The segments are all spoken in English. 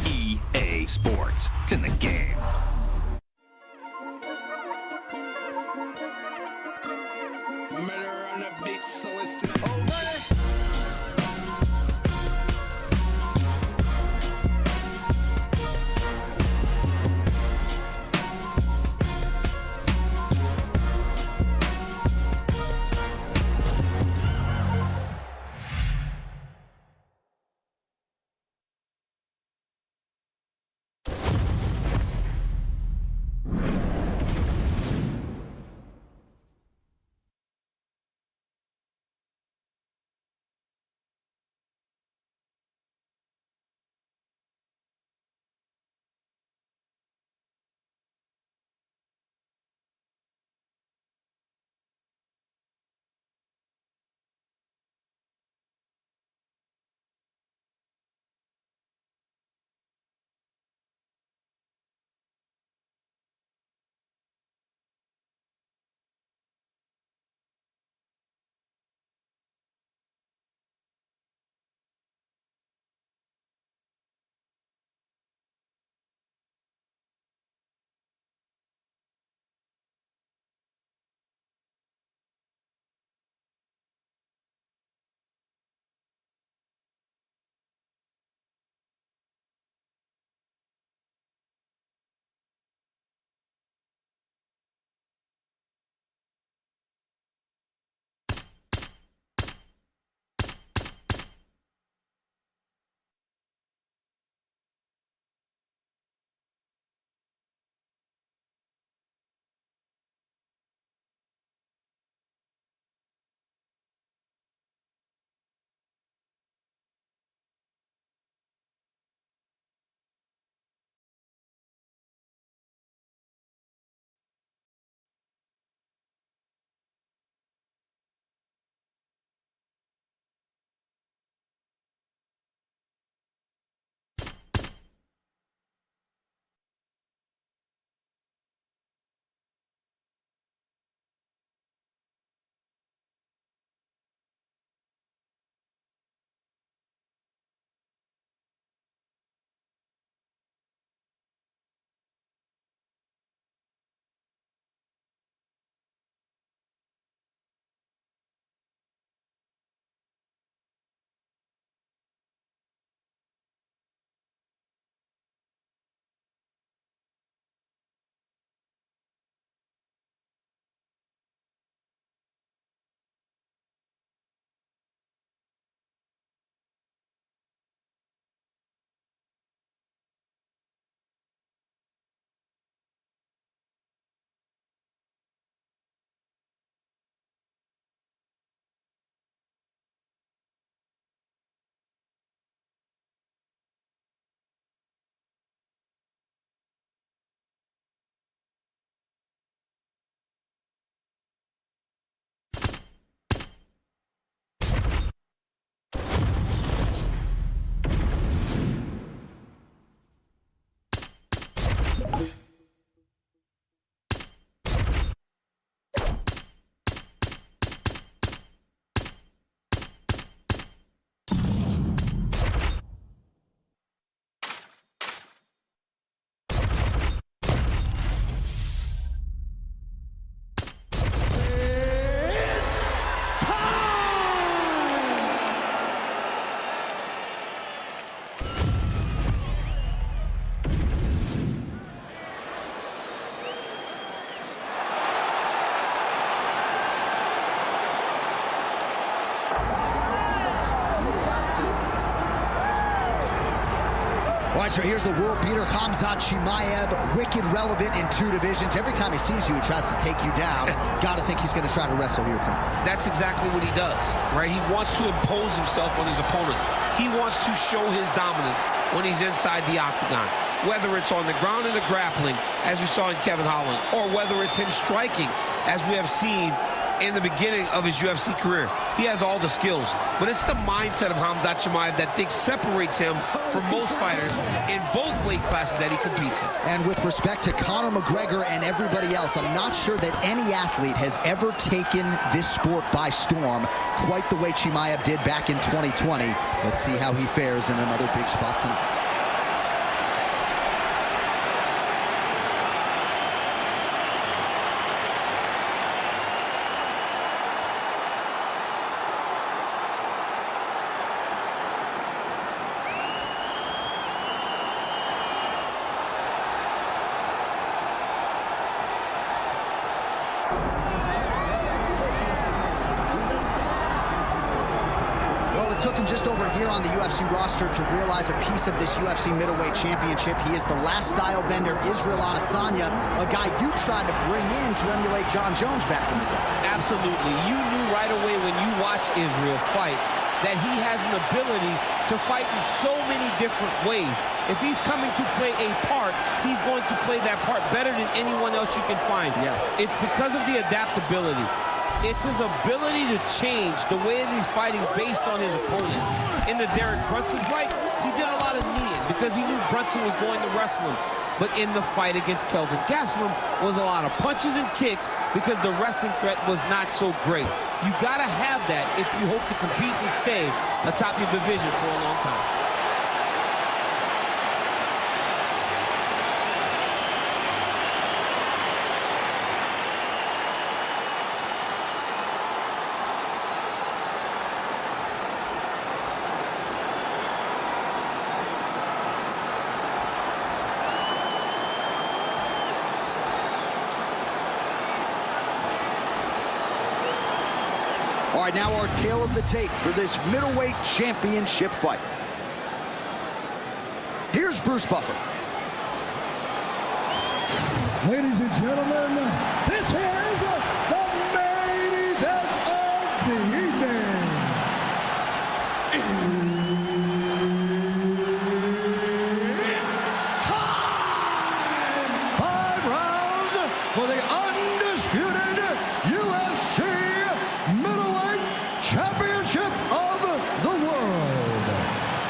EA Sports. It's in the game. Murder on the beat, so it's over. All right, so here's the world beater, Khamzat Chimaev, wicked relevant in 2 divisions. Every time he sees you, he tries to take you down. Got to think he's going to try to wrestle here tonight. That's exactly what he does, right? He wants to impose himself on his opponents. He wants to show his dominance when he's inside the octagon, whether it's on the ground in the grappling, as we saw in Kevin Holland, or whether it's him striking, as we have seen in the beginning of his UFC career. He has all the skills, but it's the mindset of Khamzat Chimaev that separates him from most fighters in both weight classes that he competes in. And with respect to Conor McGregor and everybody else, I'm not sure that any athlete has ever taken this sport by storm quite the way Chimaev did back in 2020. Let's see how he fares in another big spot tonight. Well, it took him just over a year on the UFC roster to realize a piece of this UFC middleweight championship. He is the last style bender, Israel Adesanya, a guy you tried to bring in to emulate John Jones back in the day. Absolutely. You knew right away when you watch Israel fight that he has an ability to fight in so many different ways. If he's coming to play a part, he's going to play that part better than anyone else you can find. Yeah. It's because of the adaptability. It's his ability to change the way that he's fighting based on his opponent. In the Derek Brunson fight, he did a lot of kneeing because he knew Brunson was going to wrestle him. But in the fight against Kelvin Gastelum was a lot of punches and kicks because the wrestling threat was not so great. You gotta have that if you hope to compete and stay atop your division for a long time. All right, now our tale of the tape for this middleweight championship fight. Here's Bruce Buffer. Ladies and gentlemen, this is the main event of the evening. It's time! 5 rounds for the undisputed UFC middleweight championship of the world.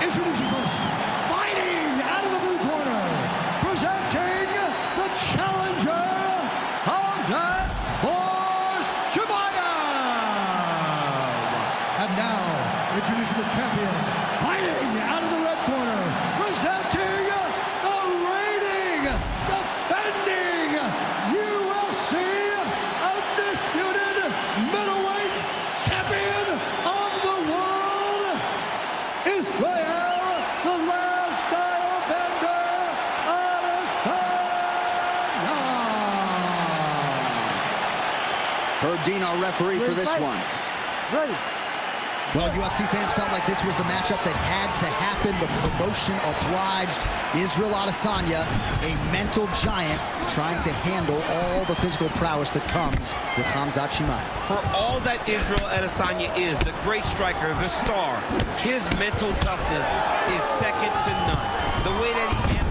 Introducing first, fighting out of the blue corner, presenting the challenger, Khamzat Chimaev. And now, introducing the champion, fighting out of the red corner, presenting the reigning, defending UFC undisputed middleweight champion of the world, Israel, the last style bender, Adesanya. Herb Dean, our referee for this one. Ready. Well, UFC fans felt like this was the matchup that had to happen. The promotion obliged. Israel Adesanya, a mental giant, trying to handle all the physical prowess that comes with Khamzat Chimaev. For all that Israel Adesanya is, the great striker, the star, his mental toughness is second to none. The way that he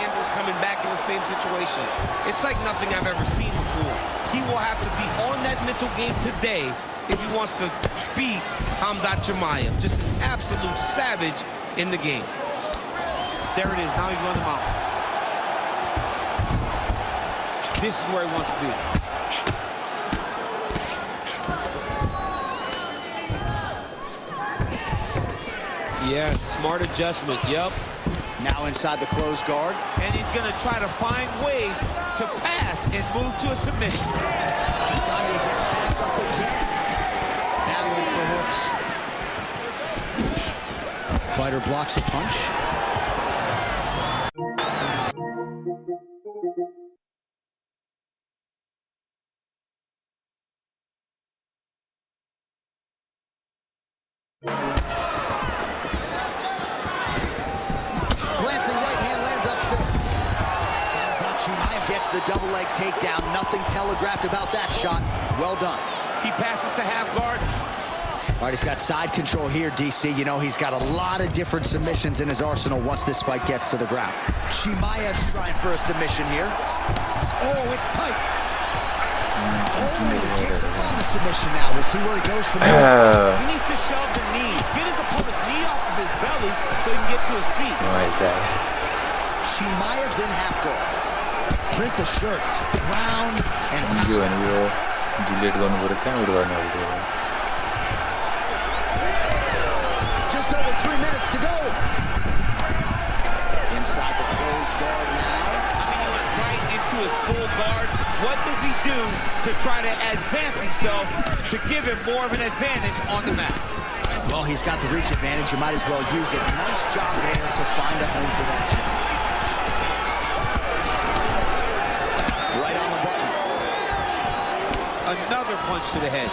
handles coming back in the same situation, it's like nothing I've ever seen before. He will have to be on that mental game today if he wants to beat Khamzat Chimaev. Just an absolute savage in the game. There it is. Now he's on the mount. this is where he wants to be. Yeah, smart adjustment, yep. Now inside the closed guard. And he's going to try to find ways to pass and move to a submission. Adesanya gets back up again. Battling for hooks. Fighter blocks a punch. Glancing right hand lands upstairs. Gets the double leg takedown. Nothing telegraphed about that shot. Well done. He passes to half guard. All right, he's got side control here, DC. You know, he's got a lot of different submissions in his arsenal once this fight gets to the ground. Chimaev's trying for a submission here. Oh, it's tight. Oh, he takes the long submission now. We'll see where he goes from there. He needs to shove the knees. Get his opponent's knee off of his belly so he can get to his feet. Chimaev's in half guard. Print the shirts. Ground and just over 3 minutes to go. Inside the closed guard now. I mean, he went right into his full guard. What does he do to try to advance himself to give him more of an advantage on the mat? Well, he's got the reach advantage. You might as well use it. Nice job there to find a home for that shot. Right on the button. Another punch to the head.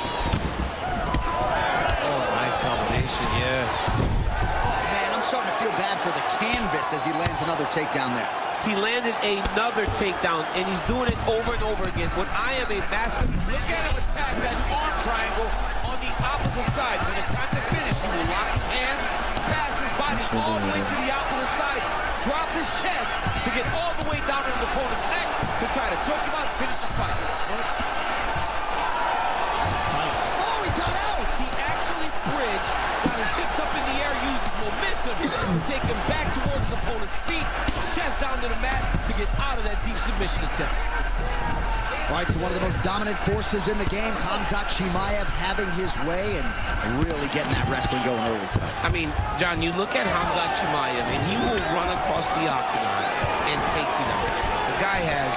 Oh, nice combination, yes. Oh, man, I'm starting to feel bad for the canvas as he lands another takedown there. He landed another takedown, and he's doing it over and over again. When I am a massive, look at him attack that arm triangle on the opposite side. When it's time to finish, he will lock his hands, pass his body all the way to the opposite side, drop his chest to get all the way down to his opponent's neck to try to choke him out and finish the fight. That's tight. Oh, he got out! He actually bridged, got his hips up in the air, used momentum to take him back towards his opponent's feet, chest down to the mat to get out of that deep submission attempt. All right, so one of the most dominant forces in the game, Khamzat Chimaev having his way and really getting that wrestling going early tonight. I mean, John, you look at Khamzat Chimaev, and he will run across the octagon and take you down. The guy has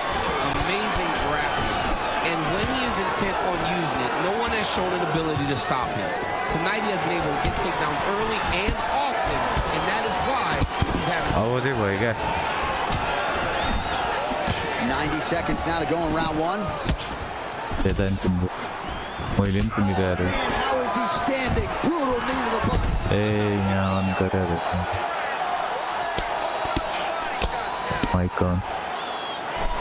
amazing grappling, and when he is intent on using it, no one has shown an ability to stop him. Tonight, he has been able to get takedown early and often, and that is why he's having... 90 seconds now to go in round one. Man, how is he standing? Brutal knee to the body.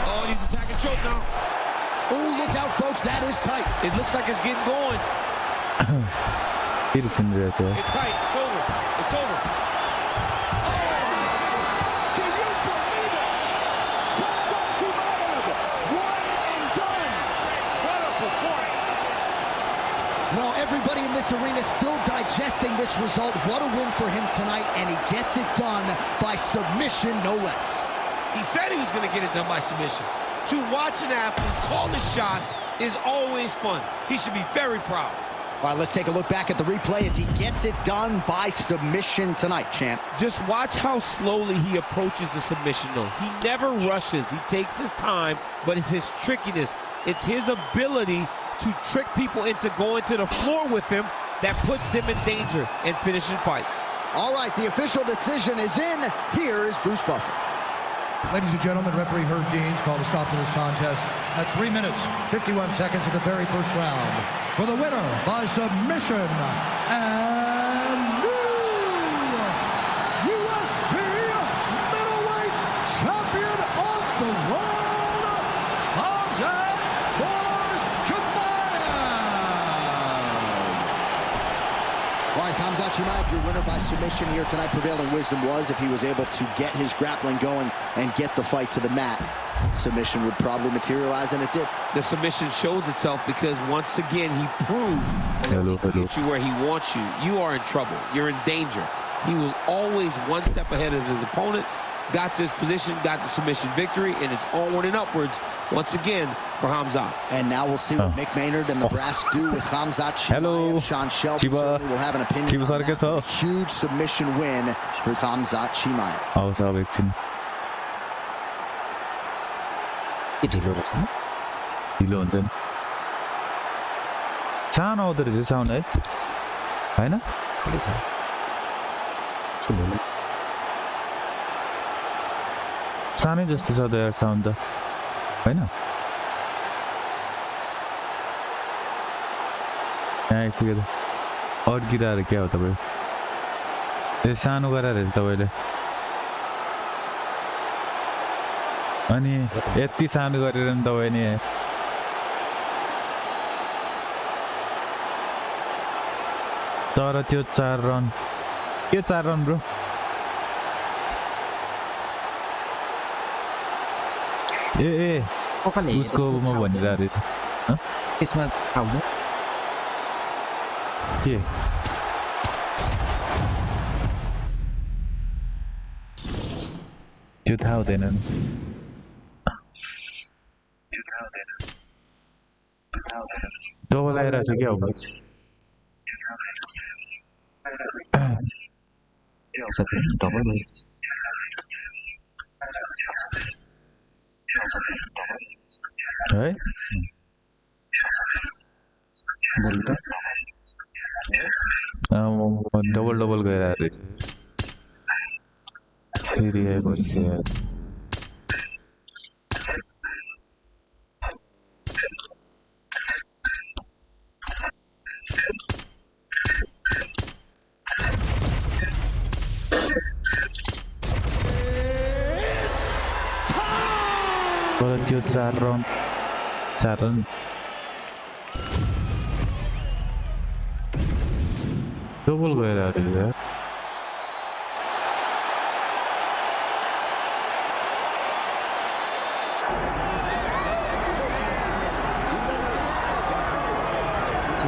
Oh, and he's attacking choke now. Oh, look out, folks. That is tight. It looks like it's getting going. It's tight. It's over. It's over. Well, everybody in this arena still digesting this result. What a win for him tonight, and he gets it done by submission, no less. He said he was going to get it done by submission. To watch an athlete call the shot is always fun. He should be very proud. All right, let's take a look back at the replay as he gets it done by submission tonight, champ. Just watch how slowly he approaches the submission, though. He never rushes. He takes his time, but it's his trickiness. It's his ability to trick people into going to the floor with him that puts them in danger and finishing fights. All right, the official decision is in. Here is Bruce Buffer. Ladies and gentlemen, referee Herb Deans called a stop to this contest at 3 minutes, 51 seconds of the very first round. For the winner by submission and new UFC middleweight champion of the world, Khamzat Chimaev. All right, Khamzat Chimaev, your winner by submission here tonight. Prevailing wisdom was if he was able to get his grappling going and get the fight to the mat, submission would probably materialize, and it did. The submission shows itself because once again he proves that he can get you where he wants you. You are in trouble. You're in danger. He was always one step ahead of his opponent, got this position, got the submission victory, and it's onward and upwards once again for Khamzat. And now we'll see what Mick Maynard and the brass do with Khamzat Chimaev. Sean Shelby certainly will have an opinion on that. A huge submission win for Khamzat Chimaev. ढिलो हुन्छ नि सानो आउँदो रहेछ sound है हैन ठुलो छ ठुलो सानै जस्तो छ त यार साउन्ड त हैन यहाँ आइसक्यो त अड्किरहेर क्या हो तपाईँ ए सानो गराएर तपाईले अनि यति सानो गरेर नि तपाईँ नि तर त्यो 4 रन के 4 रन ब्रो ए उसको म भनिरहेको रहेछ यसमा आउँदैन के त्यो थाहा हुँदैन नि डबल आइरहेको छ क्या अब डबल भइरहेछ है डबल डबल गइरहेको रहेछ फेरि आएपछि तर त्यो 4 रन डबल गइरहेको रहेछ यार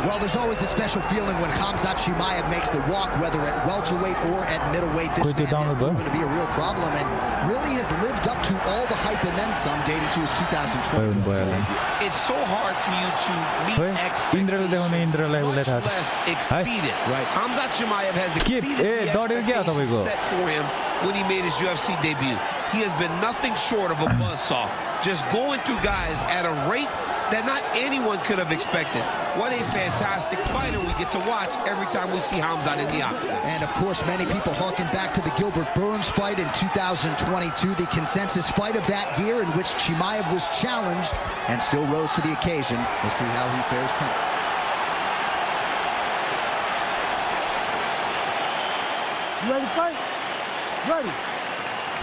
Well, there's always a special feeling when Khamzat Chimaev makes the walk, whether at welterweight or at middleweight. This man has proven to be a real problem and really has lived up to all the hype and then some, dating to his 2020 debut. It's so hard for you to meet expectations, much less exceed it. Right. Khamzat Chimaev has exceeded the expectations set for him when he made his UFC debut. He has been nothing short of a buzzsaw, just going through guys at a rate that not anyone could have expected. What a fantastic fighter we get to watch every time we see Khamzat in the octagon. And of course, many people harken back to the Gilbert Burns fight in 2022, the consensus fight of that year in which Chimaev was challenged and still rose to the occasion. We'll see how he fares tonight. You ready to fight? Ready.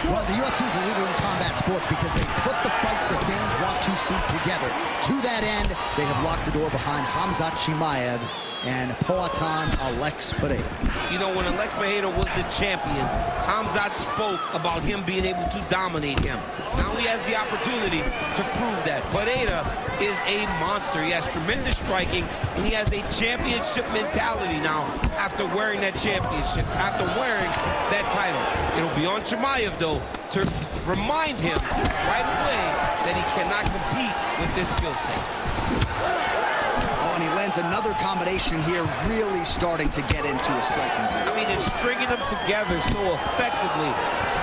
Well, the UFC is the leader in combat sports because they put the fights that fans want to see together. To that end, they have locked the door behind Khamzat Chimaev and Poatan Alex Pereira. You know, when Alex Pereira was the champion, Khamzat spoke about him being able to dominate him. Now he has the opportunity to prove that. Pereira is a monster. He has tremendous striking, and he has a championship mentality now after wearing that championship, after wearing that title. It'll be on Chimaev, though, to remind him right away that he cannot compete with this skill set. And he lands another combination here, really starting to get into a striking groove. I mean, it's stringing them together so effectively,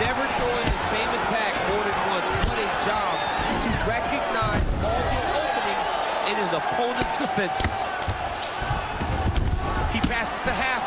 never throwing the same attack more than once. What a job to recognize all the openings in his opponent's defenses. He passes to half.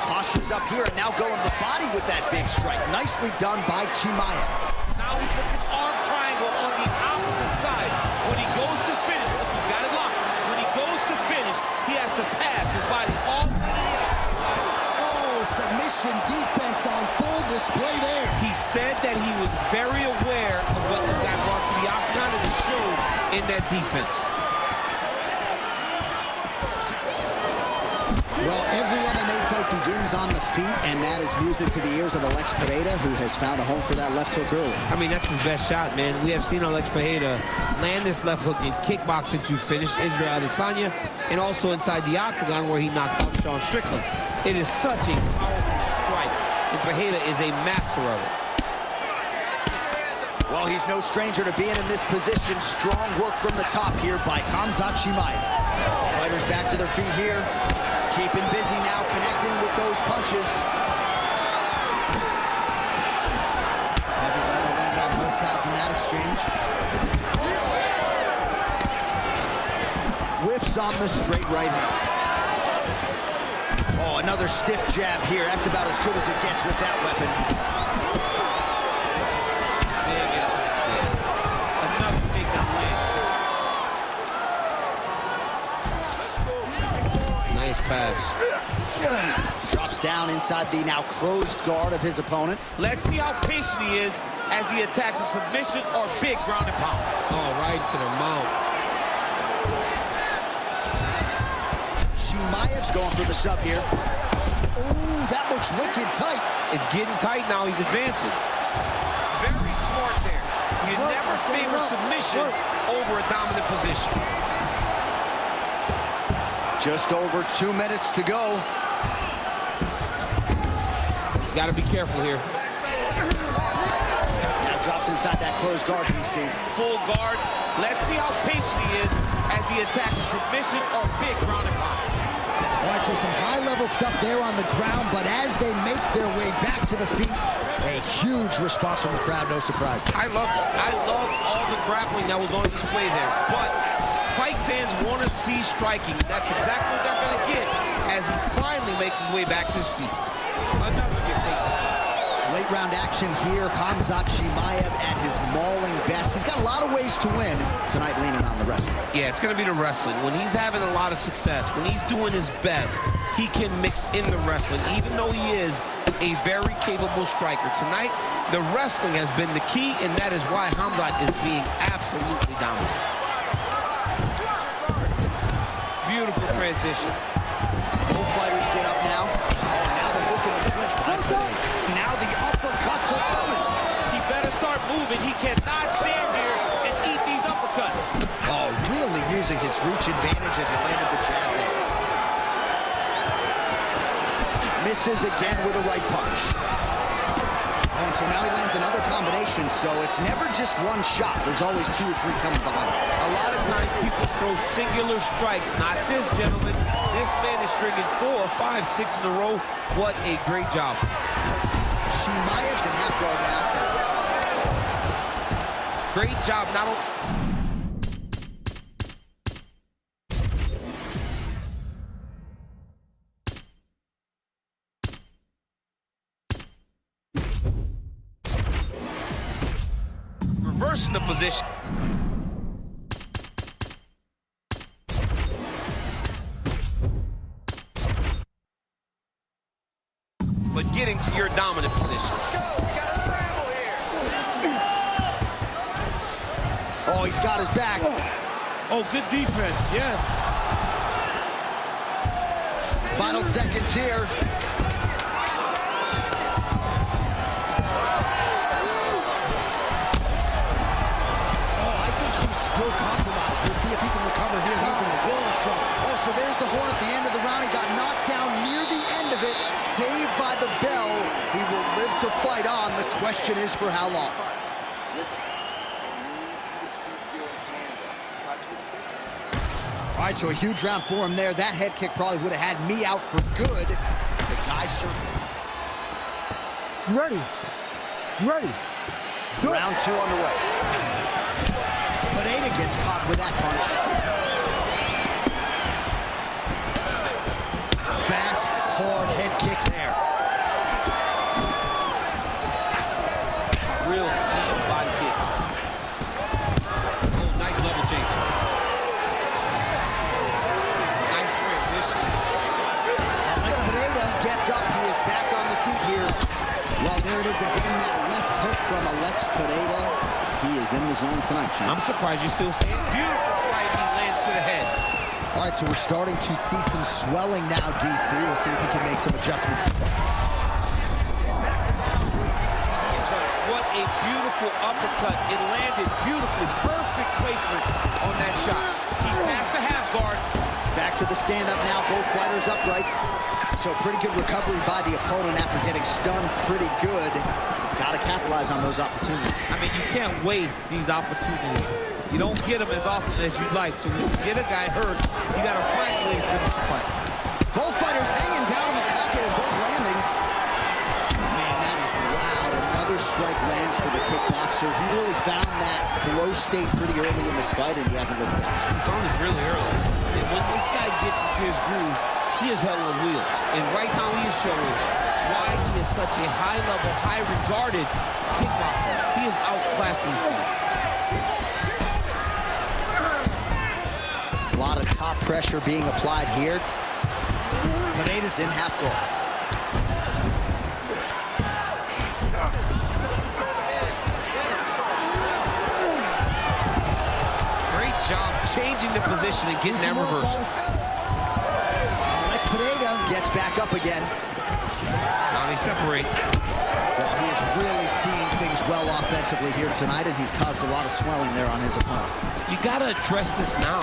Postures up here and now going to the body with that big strike. Nicely done by Chimaev. Now he's looking arm triangle on the opposite side. When he goes to finish, look, he's got it locked. When he goes to finish, he has to pass his body all the way to the outside. Oh, submission defense on full display there. He said that he was very aware of what this guy brought to the octagon, and it showed in that defense. Well, every MMA fight begins on the feet, and that is music to the ears of Alex Pereira, who has found a home for that left hook early. I mean, that's his best shot, man. We have seen Alex Pereira land this left hook in kickboxing to finish Israel Adesanya, and also inside the octagon where he knocked out Sean Strickland. It is such a powerful strike. And Pereira is a master of it. Well, he's no stranger to being in this position. Strong work from the top here by Khamzat Chimaev. Fighters back to their feet here. Keeping busy now, connecting with those punches. Heavy leather landed on both sides in that exchange. Whiffs on the straight right hand. Oh, another stiff jab here. That's about as good as it gets with that weapon. Another takedown land. Nice pass. Drops down inside the now closed guard of his opponent. Let's see how patient he is as he attacks a submission or big ground and pound. Oh, right to the mount. Chimaev's going for the sub here. Ooh, that looks wicked tight. It's getting tight now. He's advancing. Very smart there. You never favor submission over a dominant position. Just over 2 minutes to go. He's got to be careful here. Now drops inside that closed guard, DC. Full guard. Let's see how patient he is as he attacks a submission or big ground and pound. All right, so some high-level stuff there on the ground, but as they make their way back to the feet, a huge response from the crowd, no surprise. I love all the grappling that was on display there, but fight fans want to see striking. That's exactly what they're going to get as he finally makes his way back to his feet. Another good thing. Late round action here. Khamzat Chimaev at his mauling best. He's got a lot of ways to win tonight, leaning on the wrestling. Yeah, it's going to be the wrestling. When he's having a lot of success, when he's doing his best, he can mix in the wrestling, even though he is a very capable striker. Tonight, the wrestling has been the key, and that is why Khamzat is being absolutely dominant. Beautiful transition. Both fighters get up now. Oh, now the hook in the clinch. Now the uppercuts are coming. He better start moving. He cannot stand here and eat these uppercuts. Oh, really using his reach advantage as he landed the jab there. Misses again with a right punch. Oh, and so now he lands another combination, so it's never just one shot. There's always 2 or 3 coming behind. A lot of times people throw singular strikes. Not this gentleman. This man is stringing 4, 5, 6 in a row. What a great job. Chimaev's in half guard now. Great job. Not only reversing the position. But getting to your dominant position. Oh, he's got his back. Oh, good defense, yes. Final seconds here. Oh, I think he's still compromised. We'll see if he can recover here. He's in a world of trouble. Oh, so there's the horn at the end of the round. He got knocked down near the end of it. Saved by the bell. He will live to fight on. The question is for how long. Listen. All right, so a huge round for him there. That head kick probably would have had me out for good. The guy certainly. You ready? You ready? Good. Round 2 underway. Pereira gets caught with that punch. Fast, hard head kick there. Real speed body kick. Oh, nice level change. Pereira gets up. He is back on the feet here. Well, there it is again, that left hook from Alex Pereira. He is in the zone tonight, champ. I'm surprised you still stand. Beautiful flight. He lands to the head. All right, so we're starting to see some swelling now, DC. We'll see if he can make some adjustments. What a beautiful uppercut. It landed beautifully. Perfect placement on that shot. He passed the half guard. Back to the stand-up now. Both fighters upright. So pretty good recovery by the opponent after getting stunned pretty good. Got to capitalize on those opportunities. I mean, you can't waste these opportunities. You don't get them as often as you'd like. So when you get a guy hurt, you got to find a way to finish the fight. Both fighters hanging down in the pocket and both landing. Man, that is loud. Another strike lands for the kickboxer. He really found that flow state pretty early in this fight, and he hasn't looked back. He found it really early. And when this guy gets into his groove, he is hell on wheels. And right now he is showing why he is such a high-level, high-regarded kickboxer. He is outclassing this guy. A lot of top pressure being applied here. Pineda's in half guard. Great job changing the position and getting that reversal. Alex Pineda gets back up again. Now they separate. Well, he is really seeing things well offensively here tonight, and he's caused a lot of swelling there on his opponent. You got to address this now,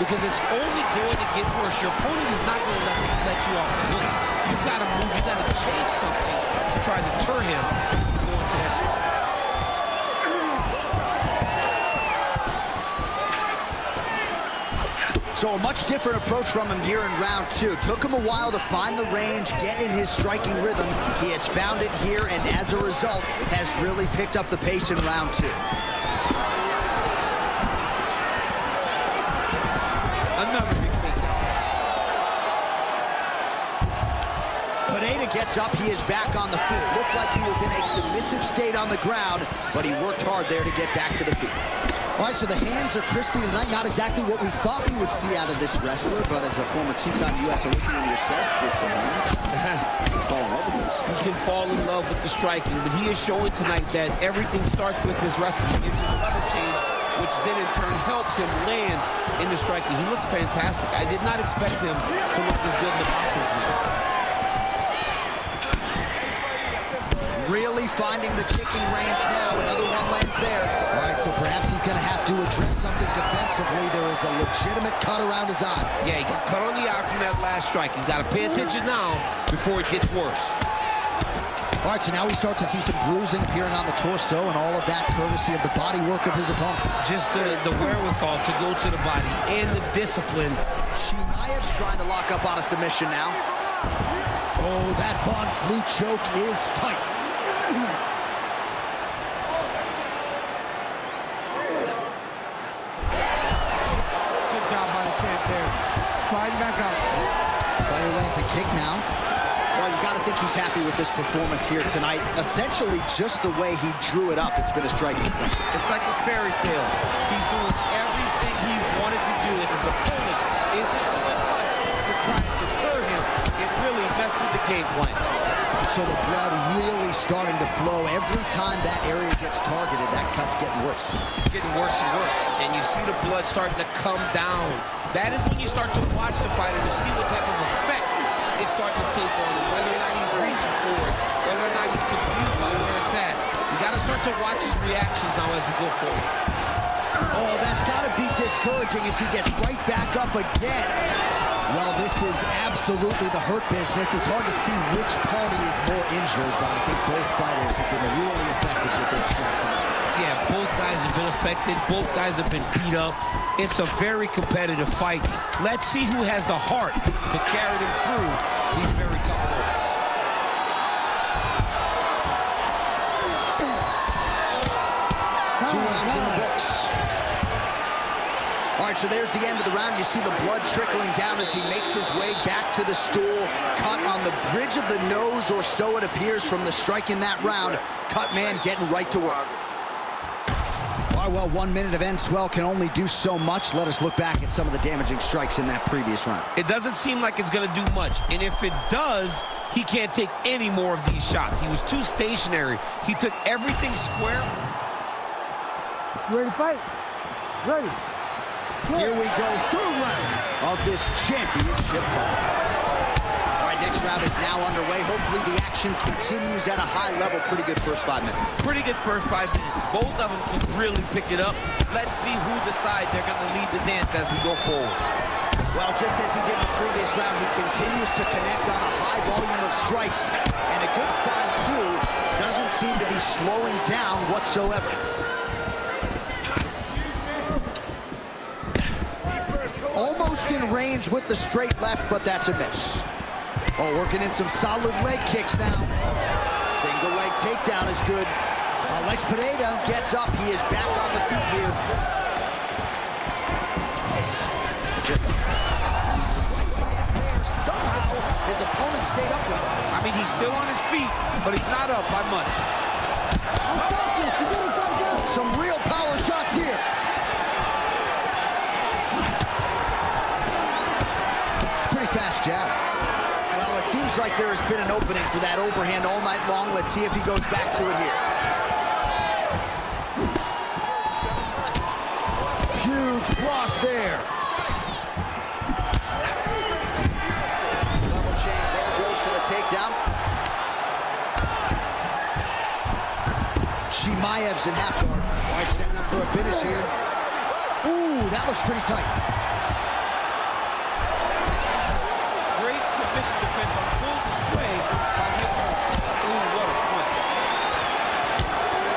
because it's only going to get worse. Your opponent is not going to let you off the hook. You've got to move. You've got to change something to try to deter him from going to that strike. So a much different approach from him here in round two. Took him a while to find the range, get in his striking rhythm. He has found it here, and as a result, has really picked up the pace in round two. Another big takedown. Pineda gets up. He is back on the feet. Looked like he was in a submissive state on the ground, but he worked hard there to get back to the feet. All right, so the hands are crispy tonight. Not exactly what we thought we would see out of this wrestler, but as a former two-time U.S. Olympian yourself with some hands, you fall in love with those. He can fall in love with the striking, but he is showing tonight that everything starts with his wrestling. He gives you the level change, which then in turn helps him land in the striking. He looks fantastic. I did not expect him to look this good in the boxing tonight. Really finding the kicking range now. Another one lands there. All right, so perhaps he's going to have to address something defensively. There is a legitimate cut around his eye. Yeah, he got cut on the eye from that last strike. He's got to pay attention now before it gets worse. All right, so now we start to see some bruising appearing on the torso, and all of that courtesy of the body work of his opponent. Just the wherewithal to go to the body and the discipline. Chimaev's trying to lock up on a submission now. Oh, that Von Flue choke is tight. Good job by the champ there. Sliding back up. Fighter lands a kick now. Well, you got to think he's happy with this performance here tonight. Essentially, just the way he drew it up, it's been a striking play. It's like a fairy tale. He's doing everything he wanted to do, and his opponent isn't doing much to try to deter him. It really messed with the game plan. So the blood really starting to flow. Every time that area gets targeted, that cut's getting worse. It's getting worse and worse, and you see the blood starting to come down. That is when you start to watch the fighter to see what type of effect it's starting to take on him, whether or not he's reaching for it, whether or not he's confused by where it's at. You got to start to watch his reactions now as we go forward. Oh, that's got to be discouraging as he gets right back up again. Well, this is absolutely the hurt business. It's hard to see which party is more injured, but I think both fighters have been really effective with their strikes in this one. Yeah, both guys have been affected. Both guys have been beat up. It's a very competitive fight. Let's see who has the heart to carry them through these very tough moments. 2 rounds in the books. All right, so there's the end of the round. You see the blood trickling down as he makes his way back to the stool. Cut on the bridge of the nose, or so it appears from the strike in that round. Cut man getting right to work. All right, well, 1 minute of end swell can only do so much. Let us look back at some of the damaging strikes in that previous round. It doesn't seem like it's going to do much. And if it does, he can't take any more of these shots. He was too stationary. He took everything square. You ready to fight? Ready. Here we go, third round of this championship fight. All right, next round is now underway. Hopefully the action continues at a high level. Pretty good first 5 minutes. Pretty good first 5 minutes. Both of them can really pick it up. Let's see who decides they're going to lead the dance as we go forward. Well, just as he did the previous round, he continues to connect on a high volume of strikes. And a good sign, too, doesn't seem to be slowing down whatsoever. Almost in range with the straight left, but that's a miss. Oh, working in some solid leg kicks now. Single leg takedown is good. Alex Pereira gets up. He is back on the feet here. Somehow, his opponent stayed upright. I mean, he's still on his feet, but he's not up by much. Some real power shots here. It's a pretty fast jab. Well, it seems like there has been an opening for that overhand all night long. Let's see if he goes back to it here. Huge block there. Level change there, goes for the takedown. Chimaev's in half guard. All right, setting up for a finish here. Ooh, that looks pretty tight. Great submission defense on full display by the opponent. Ooh, what a point.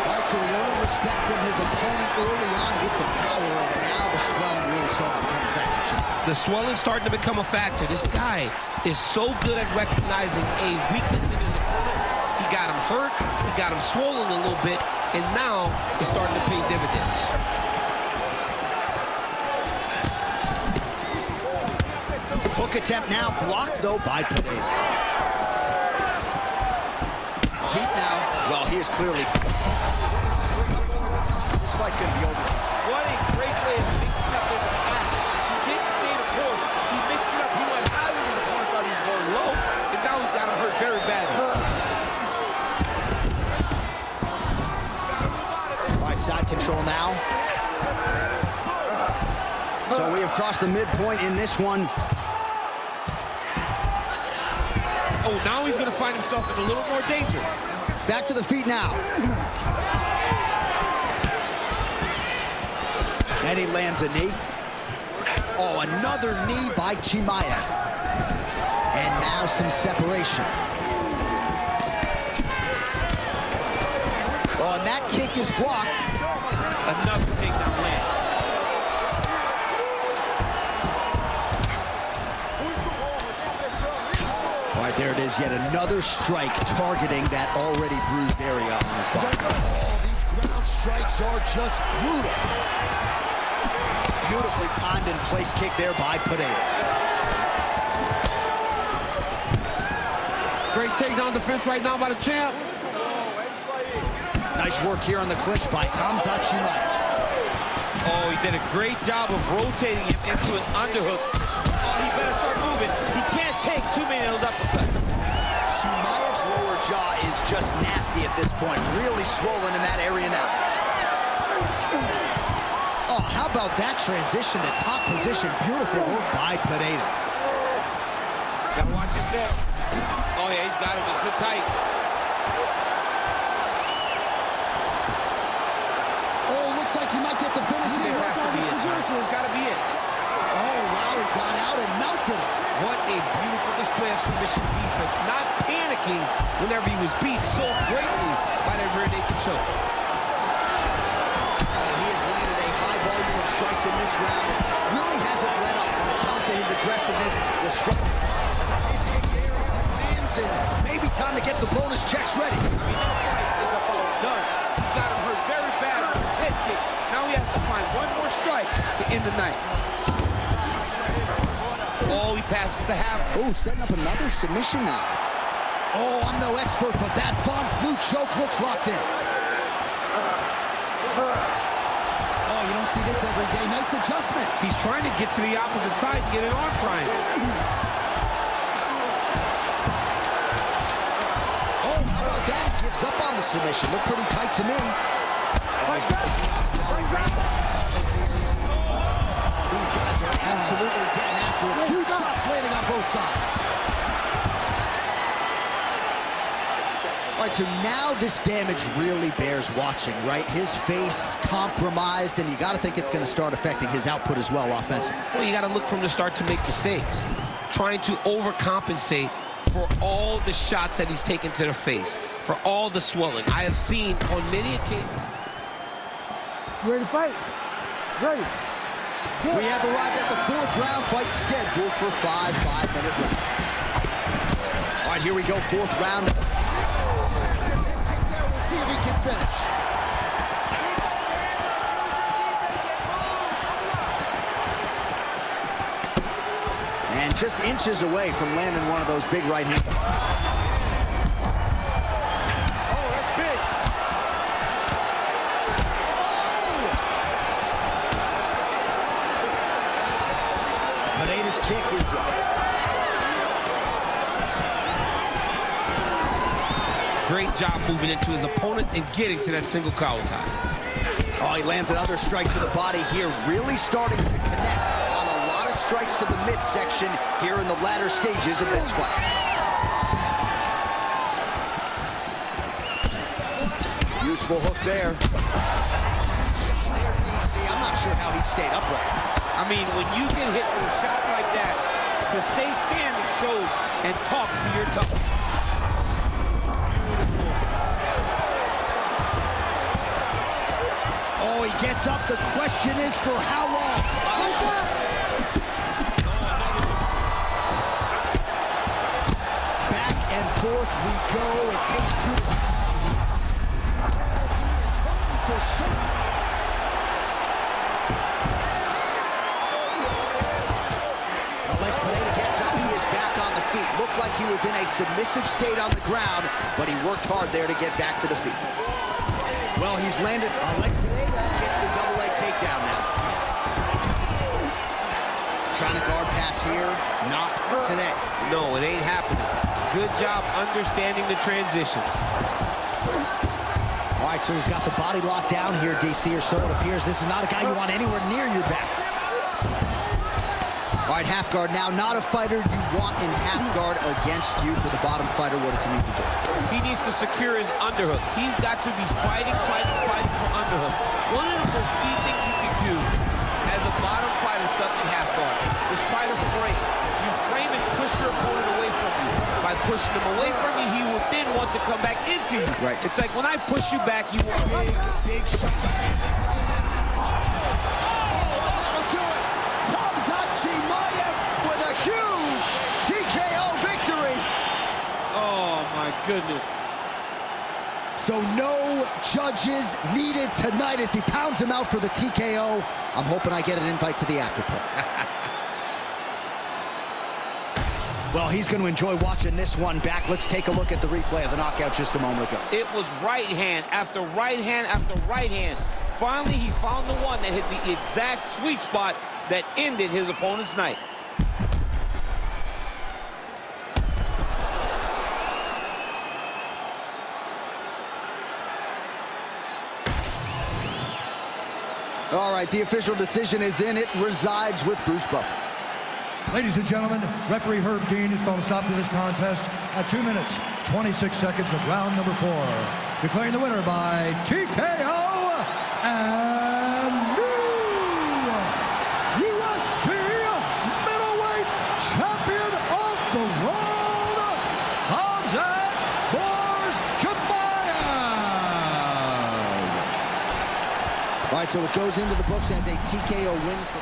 All right, so he earned respect from his opponent early on with the power, and now the swelling really starting to become a factor. The swelling's starting to become a factor. This guy is so good at recognizing a weakness in his opponent. He got him hurt, he got him swollen a little bit, and now it's starting to pay dividends. Hook attempt now blocked, though, by Pereira. Deep now. Well, he is clearly... This fight's going to be over. What a great way of mixing up his attack. He didn't stay the course. He mixed it up. He went high with his opponent, thought he was going low, and now he's got him hurt very badly. All right, side control now. So we have crossed the midpoint in this one. Oh, now he's going to find himself in a little more danger. Back to the feet now. And he lands a knee. Oh, another knee by Chimaev. And now some separation. Oh, and that kick is blocked. Enough to take that land. All right, there it is. Yet another strike targeting that already bruised area on his body. Oh, these ground strikes are just brutal. Beautifully timed and placed kick there by Pereira. Great takedown defense right now by the champ. Nice work here on the clinch by Khamzat Chimaev. Oh, he did a great job of rotating him into an underhook. Oh, he better start moving. He can't take too many of those uppercuts. Chimaev's lower jaw is just nasty at this point. Really swollen in that area now. Oh, how about that transition to top position? Beautiful work by Pereira. Gotta watch his neck. Oh, yeah, he's got him. It's tight. Oh, looks like he might get the finish here. This has to be it. It's got to be it. Oh, wow, he got out and mounted it. What a beautiful display of submission defense. Not panicking whenever he was beat so greatly by that rear naked choke. He has landed a high volume of strikes in this round and really hasn't let up when it comes to his aggressiveness. The strike there as he lands, and maybe time to get the bonus checks ready. I mean, this fight is about done. He's got him hurt very bad with his head kick. Now he has to find one more strike to end the night. Oh, he passes to half. Oh, setting up another submission now. Oh, I'm no expert, but that Von Flue choke looks locked in. Oh, you don't see this every day. Nice adjustment. He's trying to get to the opposite side and get an arm triangle. Oh, how about that? He gives up on the submission. Looked pretty tight to me. These guys are absolutely getting after it. Huge shots landing on both sides. All right, so now this damage really bears watching, right? His face compromised, and you got to think it's going to start affecting his output as well offensively. Well, you got to look from the start to make mistakes, trying to overcompensate for all the shots that he's taken to the face, for all the swelling. I have seen on many occasions. Ready to fight? Ready. We have arrived at the 4th round fight scheduled for 5 5-minute rounds. All right, here we go, 4th round. We'll see if he can finish. And just inches away from landing one of those big right hands. Oh, that's big. Pineda's kick is blocked. Great job moving into his opponent and getting to that single collar tie. Oh, he lands another strike to the body here, really starting to connect on a lot of strikes to the midsection here in the latter stages of this fight. Useful hook there. DC, I'm not sure how he stayed upright. I mean, when you get hit with a shot like that, to stay standing shows and talks to your toughness. Oh, he gets up. The question is for how long? Back and forth we go. It takes 2. Oh, he is hurting for certain. Alex Pineda gets up. He is back on the feet. Looked like he was in a submissive state on the ground, but he worked hard there to get back to the feet. Well, he's landed. Alex Pineda gets the double leg takedown now. Trying to guard pass here. Not today. No, it ain't happening. Good job understanding the transitions. All right, so he's got the body locked down here, DC, or so it appears. This is not a guy you want anywhere near your back. All right, half guard now. Not a fighter you want in half guard against you. For the bottom fighter, what does he need to do? He needs to secure his underhook. He's got to be fighting for underhook. One of the most key things you can do as a bottom fighter stuck in half guard is try to frame. You frame and push your opponent away from you. By pushing him away from you, he will then want to come back into you. Right. It's like when I push you back, you want Big shot. With a huge TKO victory. Oh, my goodness. So no judges needed tonight as he pounds him out for the TKO. I'm hoping I get an invite to the after party. Well, he's going to enjoy watching this one back. Let's take a look at the replay of the knockout just a moment ago. It was right hand after right hand after right hand. Finally, he found the one that hit the exact sweet spot that ended his opponent's night. All right, the official decision is in. It resides with Bruce Buffer. Ladies and gentlemen, referee Herb Dean has called a stop to this contest at 2 minutes, 26 seconds of round number 4. Declaring the winner by TKO and new UFC middleweight champion of the world, Hamzat Borshamayev. All right, so it goes into the books as a TKO win for...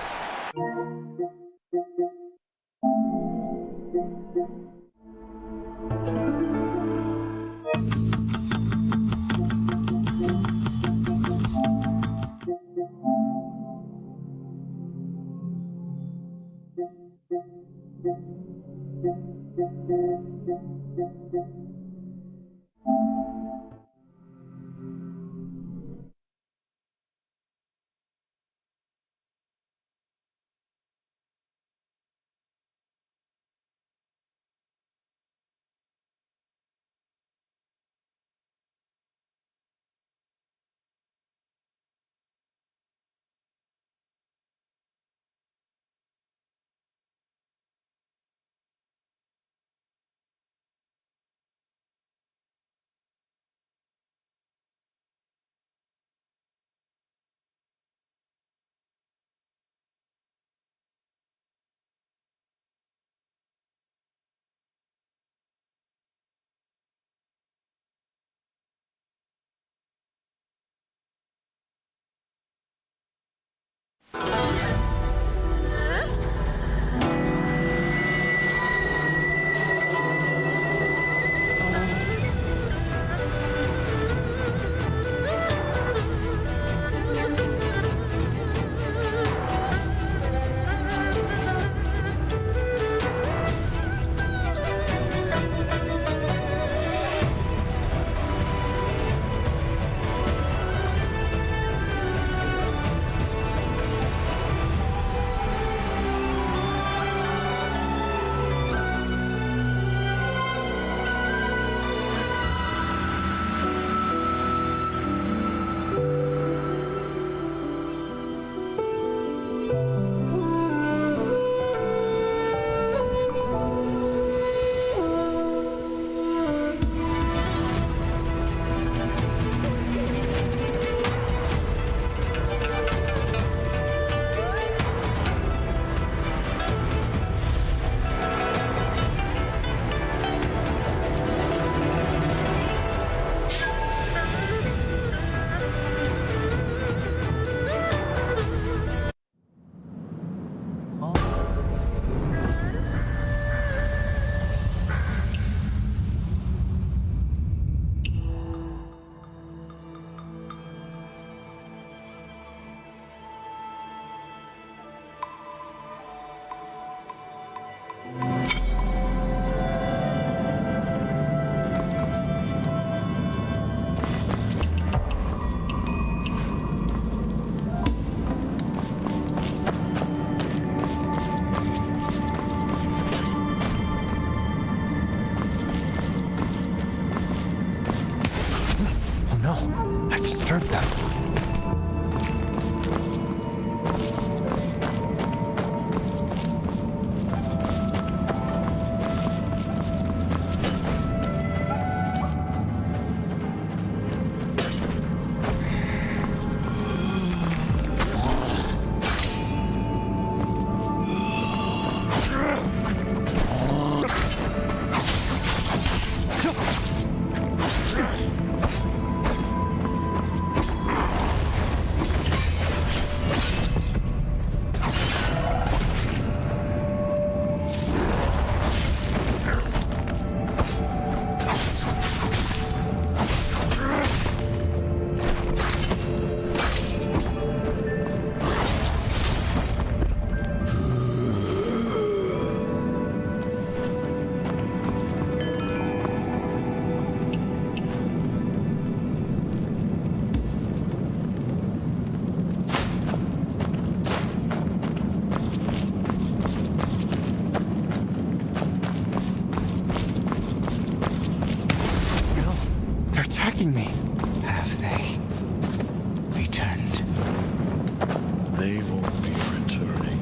They won't be returning.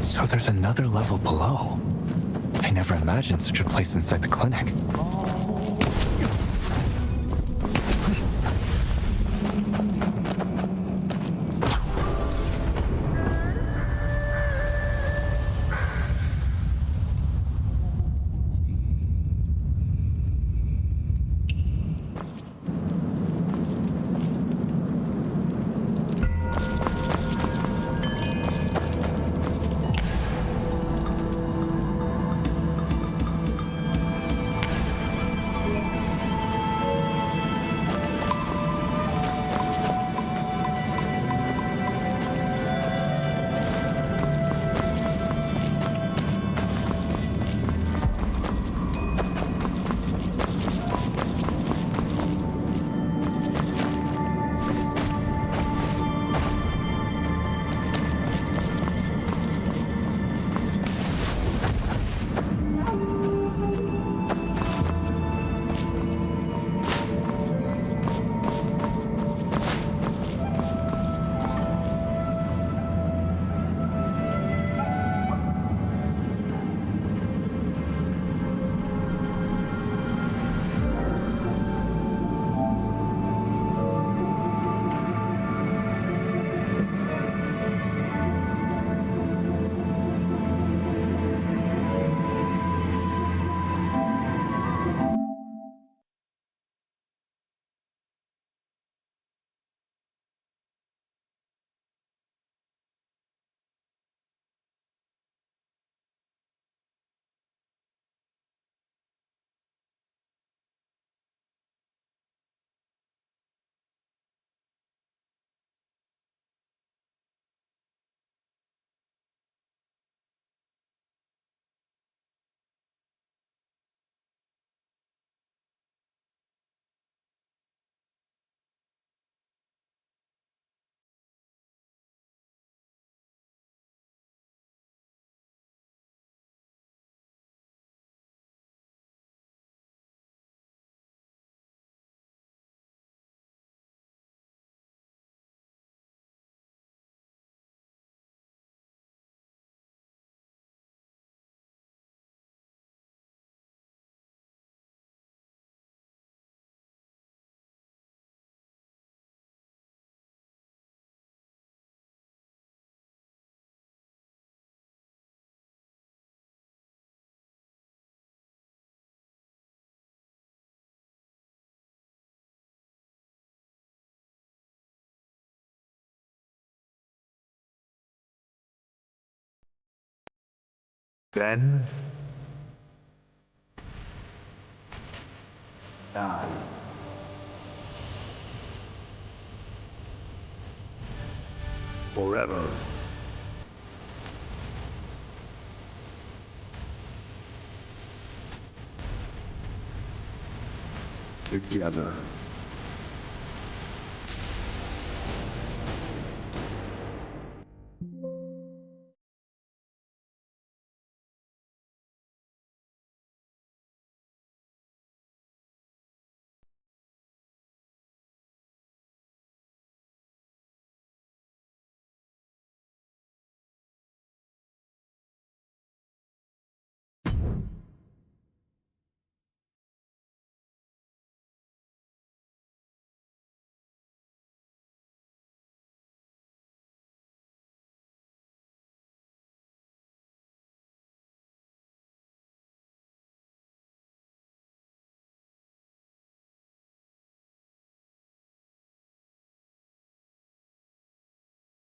So there's another level below. I never imagined such a place inside the clinic. Then die. Forever. Together.